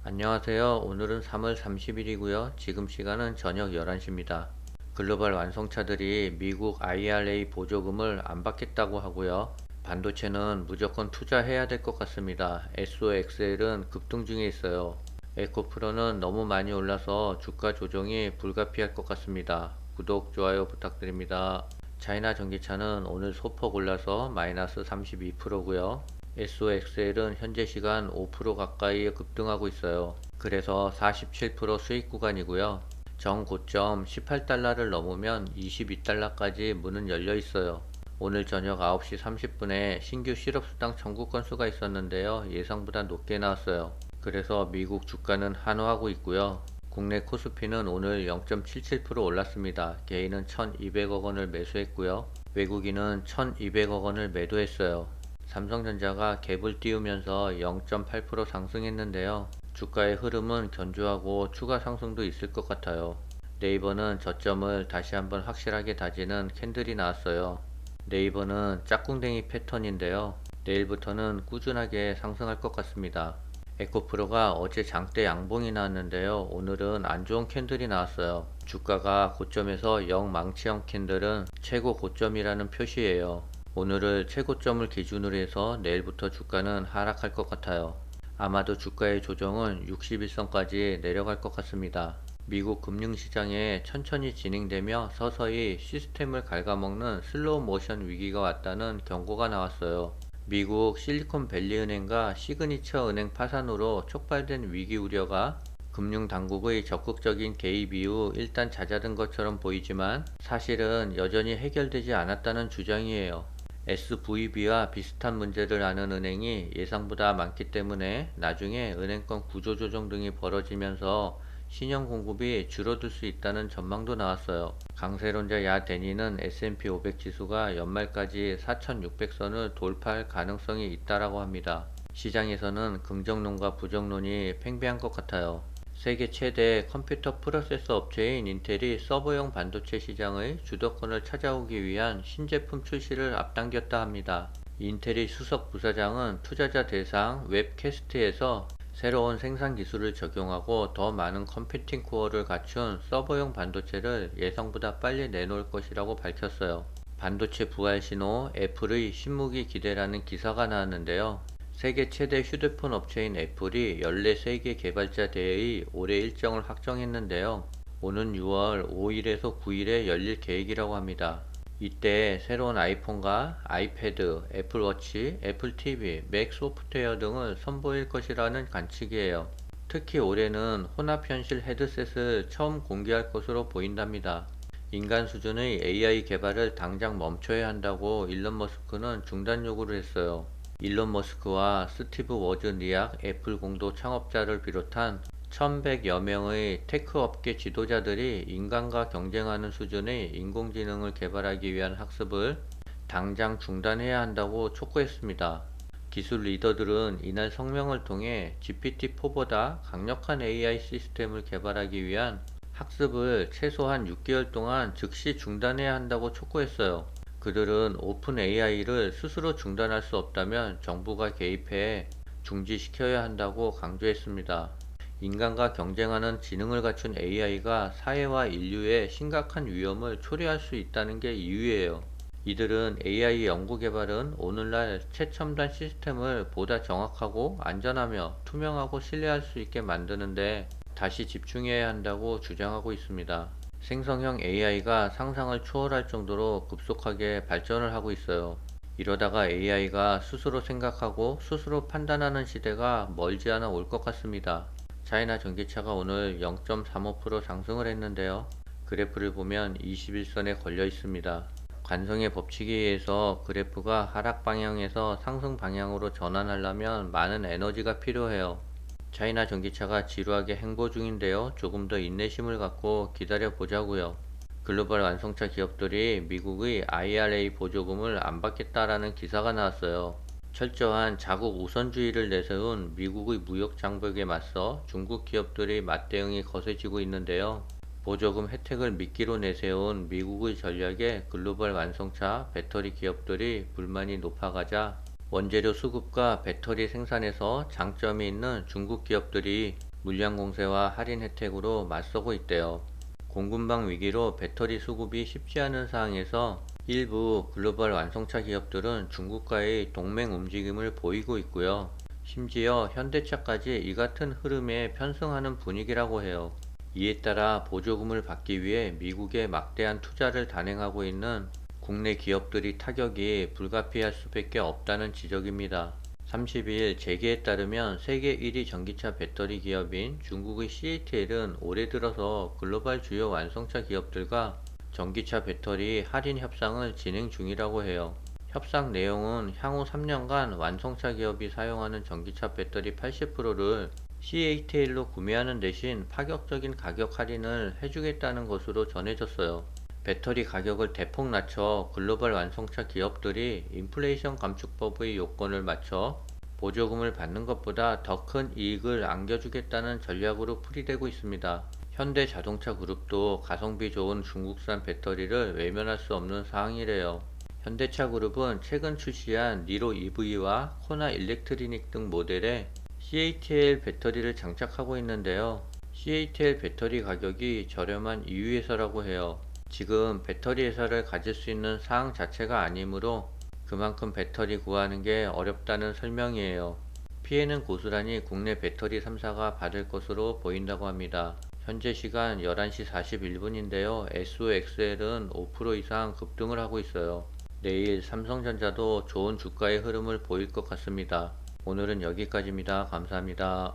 안녕하세요. 오늘은 3월 30일이고요. 지금 시간은 저녁 11시입니다. 글로벌 완성차들이 미국 IRA 보조금을 안 받겠다고 하고요. 반도체는 무조건 투자해야 될 것 같습니다. SOXL은 급등 중에 있어요. 에코프로는 너무 많이 올라서 주가 조정이 불가피할 것 같습니다. 구독, 좋아요 부탁드립니다. 차이나 전기차는 오늘 소폭 올라서 마이너스 32%고요. SOXL은 현재 시간 5% 가까이 급등하고 있어요. 그래서 47% 수익 구간이고요. 정 고점 18달러를 넘으면 22달러까지 문은 열려 있어요. 오늘 저녁 9시 30분에 신규 실업수당 청구 건수가 있었는데요. 예상보다 높게 나왔어요. 그래서 미국 주가는 한호하고 있고요. 국내 코스피는 오늘 0.77% 올랐습니다. 개인은 1200억 원을 매수했고요. 외국인은 1200억 원을 매도했어요. 삼성전자가 갭을 띄우면서 0.8% 상승했는데요. 주가의 흐름은 견조하고 추가 상승도 있을 것 같아요. 네이버는 저점을 다시 한번 확실하게 다지는 캔들이 나왔어요. 네이버는 짝꿍댕이 패턴인데요. 내일부터는 꾸준하게 상승할 것 같습니다. 에코프로가 어제 장대 양봉이 나왔는데요. 오늘은 안 좋은 캔들이 나왔어요. 주가가 고점에서 영망치형 캔들은 최고 고점이라는 표시예요. 오늘을 최고점을 기준으로 해서 내일부터 주가는 하락할 것 같아요. 아마도 주가의 조정은 61선까지 내려갈 것 같습니다. 미국 금융시장에 천천히 진행되며 서서히 시스템을 갉아먹는 슬로우 모션 위기가 왔다는 경고가 나왔어요. 미국 실리콘밸리 은행과 시그니처 은행 파산으로 촉발된 위기 우려가 금융당국의 적극적인 개입 이후 일단 잦아든 것처럼 보이지만 사실은 여전히 해결되지 않았다는 주장이에요. SVB와 비슷한 문제를 아는 은행이 예상보다 많기 때문에 나중에 은행권 구조조정 등이 벌어지면서 신용 공급이 줄어들 수 있다는 전망도 나왔어요. 강세론자 야 데니는 S&P 500 지수가 연말까지 4,600선을 돌파할 가능성이 있다라고 합니다. 시장에서는 긍정론과 부정론이 팽배한 것 같아요. 세계 최대 컴퓨터 프로세서 업체인 인텔이 서버용 반도체 시장의 주도권을 찾아오기 위한 신제품 출시를 앞당겼다 합니다. 인텔의 수석 부사장은 투자자 대상 웹캐스트에서 새로운 생산 기술을 적용하고 더 많은 컴퓨팅 코어를 갖춘 서버용 반도체를 예상보다 빨리 내놓을 것이라고 밝혔어요. 반도체 부활 신호 애플의 신무기 기대라는 기사가 나왔는데요. 세계 최대 휴대폰 업체인 애플이 14세계 개발자 대회의 올해 일정을 확정했는데요. 오는 6월 5일에서 9일에 열릴 계획이라고 합니다. 이때 새로운 아이폰과 아이패드, 애플워치, 애플 TV, 맥 소프트웨어 등을 선보일 것이라는 관측이에요. 특히 올해는 혼합현실 헤드셋을 처음 공개할 것으로 보인답니다. 인간 수준의 AI 개발을 당장 멈춰야 한다고 일론 머스크는 중단 요구를 했어요. 일론 머스크와 스티브 워즈니악 애플 공동 창업자를 비롯한 1100여 명의 테크 업계 지도자들이 인간과 경쟁하는 수준의 인공지능을 개발하기 위한 학습을 당장 중단해야 한다고 촉구했습니다. 기술 리더들은 이날 성명을 통해 GPT-4보다 강력한 AI 시스템을 개발하기 위한 학습을 최소한 6개월 동안 즉시 중단해야 한다고 촉구했어요. 그들은 오픈 AI를 스스로 중단할 수 없다면 정부가 개입해 중지시켜야 한다고 강조했습니다. 인간과 경쟁하는 지능을 갖춘 AI가 사회와 인류에 심각한 위험을 초래할 수 있다는 게 이유예요. 이들은 AI 연구 개발은 오늘날 최첨단 시스템을 보다 정확하고 안전하며 투명하고 신뢰할 수 있게 만드는데 다시 집중해야 한다고 주장하고 있습니다. 생성형 AI가 상상을 초월할 정도로 급속하게 발전을 하고 있어요. 이러다가 AI가 스스로 생각하고 스스로 판단하는 시대가 멀지 않아 올 것 같습니다. 차이나 전기차가 오늘 0.35% 상승을 했는데요. 그래프를 보면 21선에 걸려 있습니다. 관성의 법칙에 의해서 그래프가 하락 방향에서 상승 방향으로 전환하려면 많은 에너지가 필요해요. 차이나 전기차가 지루하게 행보 중인데요. 조금 더 인내심을 갖고 기다려 보자고요. 글로벌 완성차 기업들이 미국의 IRA 보조금을 안 받겠다라는 기사가 나왔어요. 철저한 자국 우선주의를 내세운 미국의 무역 장벽에 맞서 중국 기업들의 맞대응이 거세지고 있는데요. 보조금 혜택을 미끼로 내세운 미국의 전략에 글로벌 완성차 배터리 기업들이 불만이 높아가자 원재료 수급과 배터리 생산에서 장점이 있는 중국 기업들이 물량 공세와 할인 혜택으로 맞서고 있대요. 공급망 위기로 배터리 수급이 쉽지 않은 상황에서 일부 글로벌 완성차 기업들은 중국과의 동맹 움직임을 보이고 있고요. 심지어 현대차까지 이 같은 흐름에 편승하는 분위기라고 해요. 이에 따라 보조금을 받기 위해 미국에 막대한 투자를 단행하고 있는 국내 기업들이 타격이 불가피할 수밖에 없다는 지적입니다. 30일 재계에 따르면 세계 1위 전기차 배터리 기업인 중국의 CATL은 올해 들어서 글로벌 주요 완성차 기업들과 전기차 배터리 할인 협상을 진행 중이라고 해요. 협상 내용은 향후 3년간 완성차 기업이 사용하는 전기차 배터리 80%를 CATL로 구매하는 대신 파격적인 가격 할인을 해주겠다는 것으로 전해졌어요. 배터리 가격을 대폭 낮춰 글로벌 완성차 기업들이 인플레이션 감축법의 요건을 맞춰 보조금을 받는 것보다 더 큰 이익을 안겨주겠다는 전략으로 풀이되고 있습니다. 현대자동차 그룹도 가성비 좋은 중국산 배터리를 외면할 수 없는 상황이래요. 현대차 그룹은 최근 출시한 니로 EV와 코나 일렉트리닉 등 모델에 CATL 배터리를 장착하고 있는데요. CATL 배터리 가격이 저렴한 이유에서라고 해요. 지금 배터리 회사를 가질 수 있는 상황 자체가 아니므로 그만큼 배터리 구하는 게 어렵다는 설명이에요. 피해는 고스란히 국내 배터리 3사가 받을 것으로 보인다고 합니다. 현재 시간 11시 41분인데요. SOXL은 5% 이상 급등을 하고 있어요. 내일 삼성전자도 좋은 주가의 흐름을 보일 것 같습니다. 오늘은 여기까지입니다. 감사합니다.